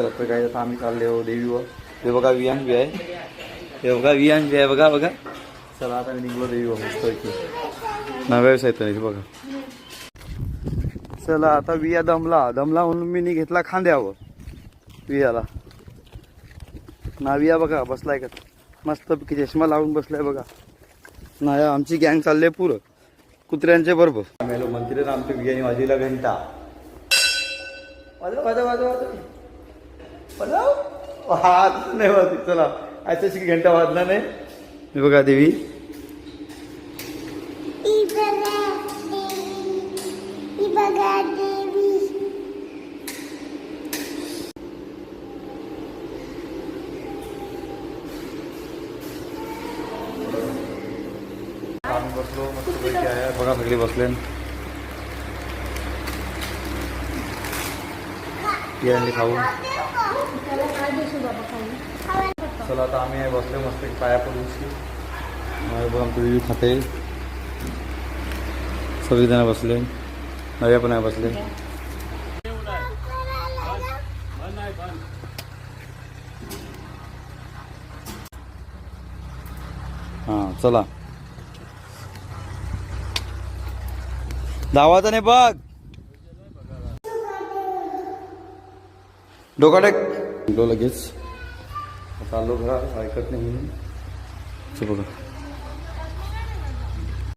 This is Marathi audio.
चला तर काय आता आम्ही चालले हो देवीवर. हे बघा वियांशी आहे, हे बघा वियांशी आहे, बघा बघा. चला आता मी निघलो देवीवर मस्त नव्यास येतं नाही बघा. चला आता विया दमला म्हणून मी घेतला खांद्यावर वियाला. नाविया बघा बसलाय का मस्त पैकी चष्मा लावून बसलाय बघा. नाही आमची गँग चालले पुरं कुत्र्यांचे बरोबर. मेलो मंत्री आमच्या वियाने वाजविला घंटा. वाजव वाजव वाजव वाजव हा नाही वाजली. चला आजच्याशी घंटा वाजला नाही. हे बघा देवी आम्ही बसलो मस्त पैकी आहे बघा सगळे बसले. बिर्याणी खाऊ. चला आता आम्ही बसले मस्त पाया पडून आमचं देवी खाते. सगळेजण बसले, नव्या पण आहे बसले. हां चला धावाचा नाही बघ डोका टेक लगेच चाललो घरा ऐकत नाही म्हणून. बघा